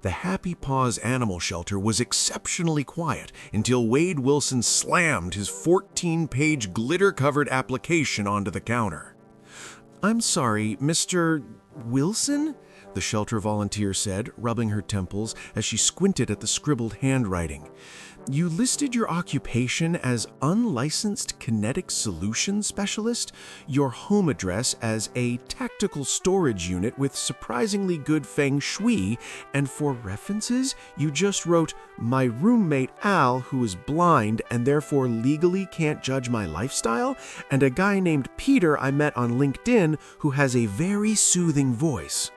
The Happy Paws Animal Shelter was exceptionally quiet until Wade Wilson slammed his 14-page glitter-covered application onto the counter. "I'm sorry, Mr. Wilson?" the shelter volunteer said, rubbing her temples as she squinted at the scribbled handwriting. "You listed your occupation as unlicensed kinetic solution specialist, your home address as a tactical storage unit with surprisingly good feng shui, and for references, you just wrote, 'My roommate Al, who is blind and therefore legally can't judge my lifestyle, and a guy named Peter I met on LinkedIn who has a very soothing voice.'"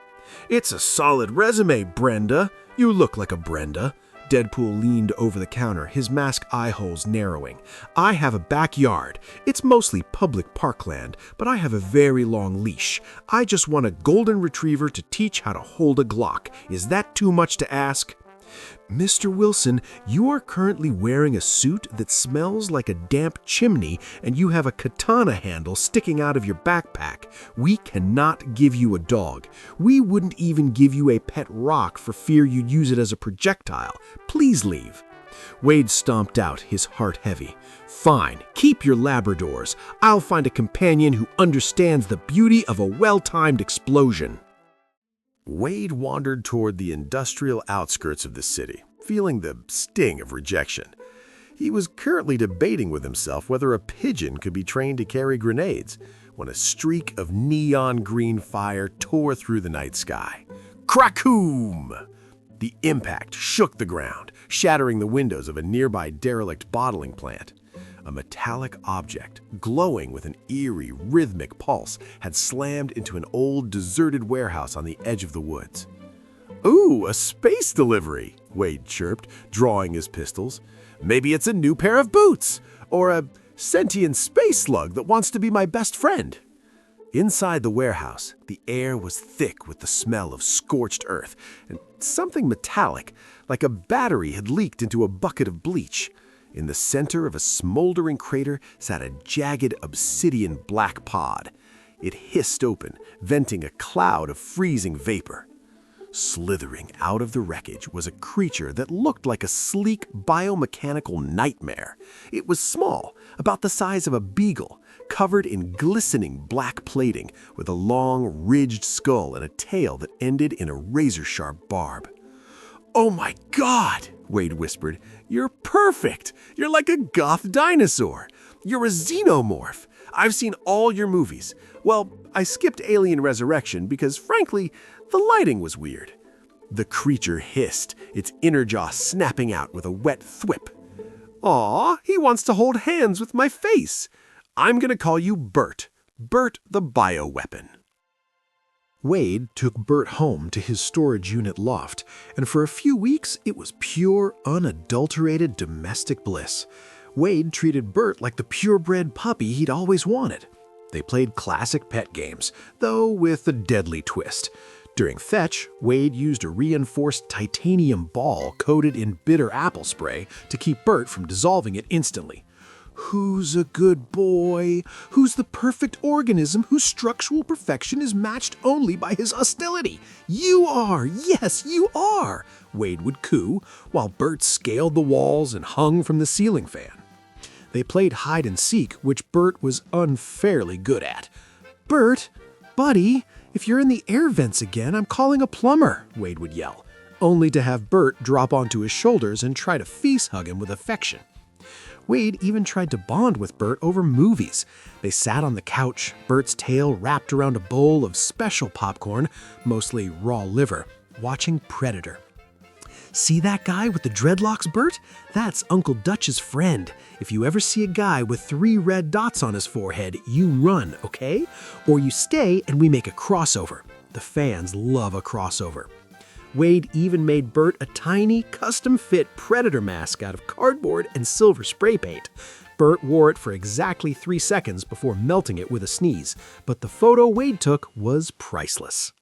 "It's a solid resume, Brenda. You look like a Brenda." Deadpool leaned over the counter, his mask eye holes narrowing. "I have a backyard. It's mostly public parkland, but I have a very long leash. I just want a golden retriever to teach how to hold a Glock. Is that too much to ask?" "Mr. Wilson, you are currently wearing a suit that smells like a damp chimney, and you have a katana handle sticking out of your backpack. We cannot give you a dog. We wouldn't even give you a pet rock for fear you'd use it as a projectile. Please leave." Wade stomped out, his heart heavy. "Fine, keep your Labradors. I'll find a companion who understands the beauty of a well-timed explosion." Wade wandered toward the industrial outskirts of the city, feeling the sting of rejection. He was currently debating with himself whether a pigeon could be trained to carry grenades when a streak of neon green fire tore through the night sky. Cracoom! The impact shook the ground, shattering the windows of a nearby derelict bottling plant. A metallic object, glowing with an eerie, rhythmic pulse, had slammed into an old, deserted warehouse on the edge of the woods. "Ooh, a space delivery," Wade chirped, drawing his pistols. "Maybe it's a new pair of boots, or a sentient space slug that wants to be my best friend." Inside the warehouse, the air was thick with the smell of scorched earth, and something metallic, like a battery, had leaked into a bucket of bleach. In the center of a smoldering crater sat a jagged obsidian black pod. It hissed open, venting a cloud of freezing vapor. Slithering out of the wreckage was a creature that looked like a sleek biomechanical nightmare. It was small, about the size of a beagle, covered in glistening black plating, with a long, ridged skull and a tail that ended in a razor-sharp barb. "Oh my God!" Wade whispered. "You're perfect! You're like a goth dinosaur! You're a xenomorph! I've seen all your movies. Well, I skipped Alien Resurrection because, frankly, the lighting was weird." The creature hissed, its inner jaw snapping out with a wet thwip. "Aw, he wants to hold hands with my face. I'm gonna call you Burt. Burt the bioweapon." Wade took Burt home to his storage unit loft, and for a few weeks it was pure, unadulterated domestic bliss. Wade treated Burt like the purebred puppy he'd always wanted. They played classic pet games, though with a deadly twist. During fetch, Wade used a reinforced titanium ball coated in bitter apple spray to keep Burt from dissolving it instantly. Who's a good boy? Who's the perfect organism whose structural perfection is matched only by his hostility? You are! Yes, you are! Wade would coo, while Burt scaled the walls and hung from the ceiling fan. They played hide and seek, which Burt was unfairly good at. "Burt, buddy, if you're in the air vents again, I'm calling a plumber," Wade would yell, only to have Burt drop onto his shoulders and try to feast hug him with affection. Wade even tried to bond with Burt over movies. They sat on the couch, Burt's tail wrapped around a bowl of special popcorn, mostly raw liver, watching Predator. "See that guy with the dreadlocks, Burt? That's Uncle Dutch's friend. If you ever see a guy with 3 red dots on his forehead, you run, okay? Or you stay and we make a crossover. The fans love a crossover." Wade even made Burt a tiny, custom-fit Predator mask out of cardboard and silver spray paint. Burt wore it for exactly 3 seconds before melting it with a sneeze, but the photo Wade took was priceless.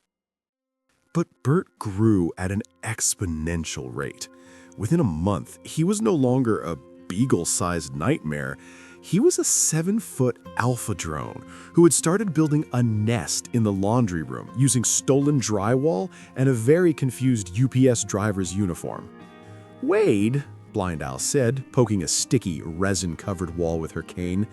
But Burt grew at an exponential rate. Within a month, he was no longer a beagle-sized nightmare. He was a 7-foot alpha drone who had started building a nest in the laundry room using stolen drywall and a very confused UPS driver's uniform. "Wade," Blind Al said, poking a sticky, resin-covered wall with her cane,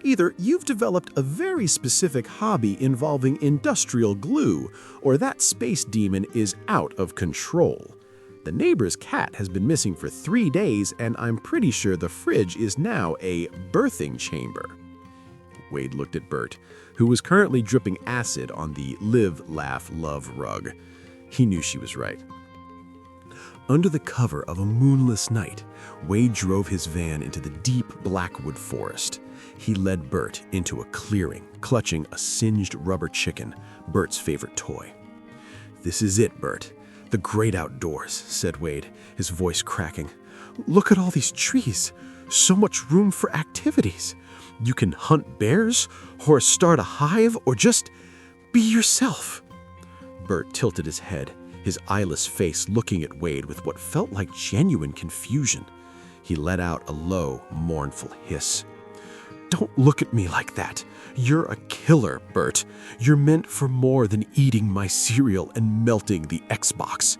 "either you've developed a very specific hobby involving industrial glue, or that space demon is out of control. The neighbor's cat has been missing for 3 days, and I'm pretty sure the fridge is now a birthing chamber." Wade looked at Burt, who was currently dripping acid on the live, laugh, love rug. He knew she was right. Under the cover of a moonless night, Wade drove his van into the deep blackwood forest. He led Burt into a clearing, clutching a singed rubber chicken, Burt's favorite toy. "This is it, Burt. The great outdoors," said Wade, his voice cracking. "Look at all these trees. So much room for activities. You can hunt bears, or start a hive, or just be yourself." Burt tilted his head, his eyeless face looking at Wade with what felt like genuine confusion. He let out a low, mournful hiss. "Don't look at me like that. You're a killer, Burt. You're meant for more than eating my cereal and melting the Xbox.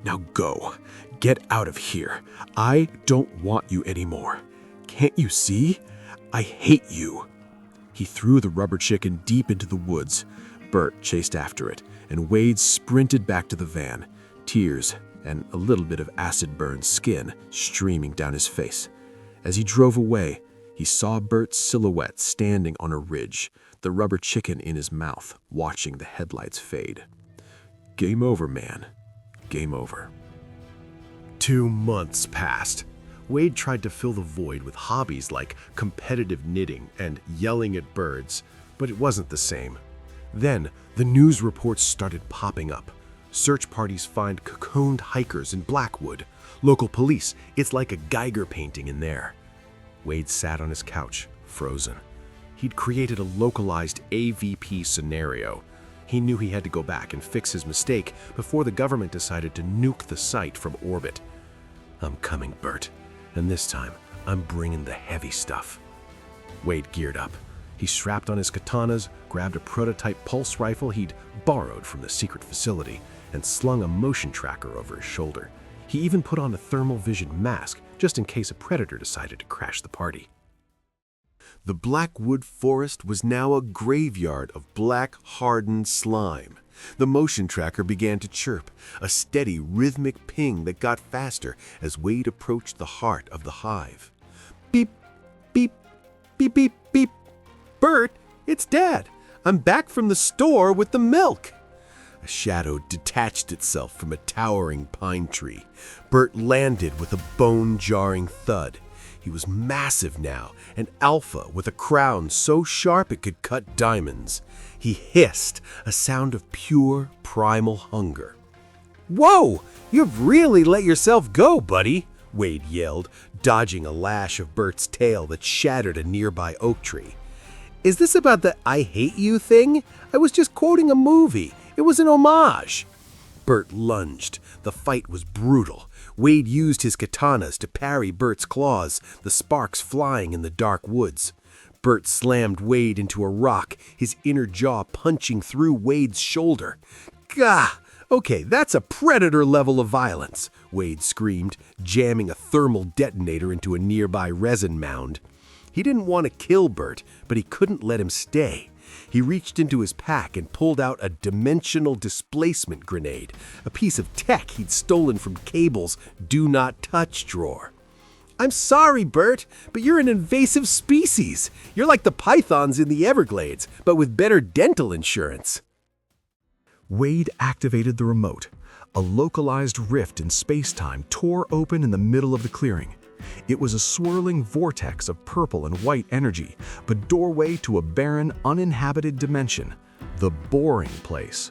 Now go. Get out of here. I don't want you anymore. Can't you see? I hate you." He threw the rubber chicken deep into the woods. Burt chased after it, and Wade sprinted back to the van, tears and a little bit of acid-burned skin streaming down his face. As he drove away, he saw Burt's silhouette standing on a ridge, the rubber chicken in his mouth, watching the headlights fade. Game over, man. Game over. 2 months passed. Wade tried to fill the void with hobbies like competitive knitting and yelling at birds, but it wasn't the same. Then, the news reports started popping up. Search parties find cocooned hikers in Blackwood. Local police, it's like a Geiger painting in there. Wade sat on his couch, frozen. He'd created a localized AVP scenario. He knew he had to go back and fix his mistake before the government decided to nuke the site from orbit. "I'm coming, Burt, and this time I'm bringing the heavy stuff." Wade geared up. He strapped on his katanas, grabbed a prototype pulse rifle he'd borrowed from the secret facility, and slung a motion tracker over his shoulder. He even put on a thermal vision mask just in case a predator decided to crash the party. The Blackwood Forest was now a graveyard of black, hardened slime. The motion tracker began to chirp, a steady, rhythmic ping that got faster as Wade approached the heart of the hive. "Beep, beep, beep, beep, beep. Burt, it's Dad. I'm back from the store with the milk." A shadow detached itself from a towering pine tree. Burt landed with a bone-jarring thud. He was massive now, an alpha with a crown so sharp it could cut diamonds. He hissed, a sound of pure, primal hunger. "Whoa! You've really let yourself go, buddy," Wade yelled, dodging a lash of Burt's tail that shattered a nearby oak tree. "Is this about the 'I hate you' thing? I was just quoting a movie. It was an homage." Burt lunged. The fight was brutal. Wade used his katanas to parry Burt's claws, the sparks flying in the dark woods. Burt slammed Wade into a rock, his inner jaw punching through Wade's shoulder. "Gah! Okay, that's a predator level of violence," Wade screamed, jamming a thermal detonator into a nearby resin mound. He didn't want to kill Burt, but he couldn't let him stay. He reached into his pack and pulled out a dimensional displacement grenade, a piece of tech he'd stolen from Cable's Do Not Touch drawer. "I'm sorry, Burt, but you're an invasive species. You're like the pythons in the Everglades, but with better dental insurance." Wade activated the remote. A localized rift in space-time tore open in the middle of the clearing. It was a swirling vortex of purple and white energy, the doorway to a barren, uninhabited dimension, the boring place.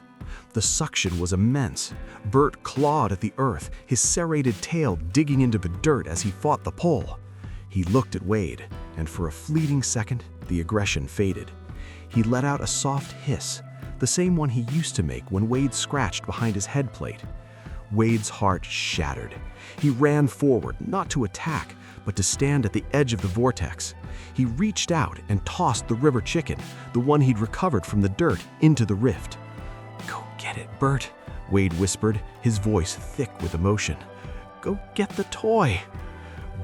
The suction was immense. Burt clawed at the earth, his serrated tail digging into the dirt as he fought the pull. He looked at Wade, and for a fleeting second, the aggression faded. He let out a soft hiss, the same one he used to make when Wade scratched behind his head plate. Wade's heart shattered. He ran forward, not to attack, but to stand at the edge of the vortex. He reached out and tossed the river chicken, the one he'd recovered from the dirt, into the rift. "Go get it, Burt," Wade whispered, his voice thick with emotion. "Go get the toy."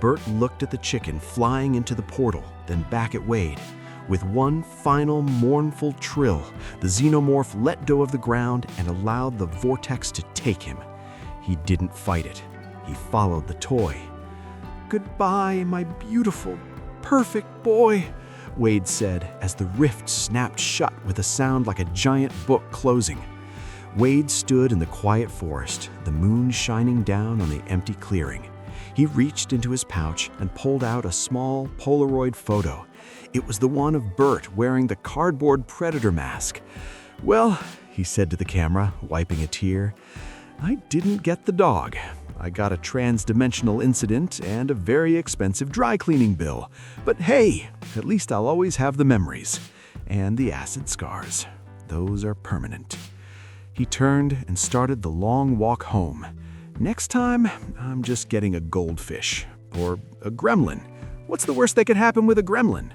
Burt looked at the chicken flying into the portal, then back at Wade. With one final mournful trill, the Xenomorph let go of the ground and allowed the vortex to take him. He didn't fight it. He followed the toy. "Goodbye, my beautiful, perfect boy," Wade said as the rift snapped shut with a sound like a giant book closing. Wade stood in the quiet forest, the moon shining down on the empty clearing. He reached into his pouch and pulled out a small Polaroid photo. It was the one of Burt wearing the cardboard predator mask. "Well," he said to the camera, wiping a tear, "I didn't get the dog. I got a trans-dimensional incident and a very expensive dry cleaning bill. But hey, at least I'll always have the memories. And the acid scars. Those are permanent." He turned and started the long walk home. "Next time, I'm just getting a goldfish. Or a gremlin. What's the worst that could happen with a gremlin?"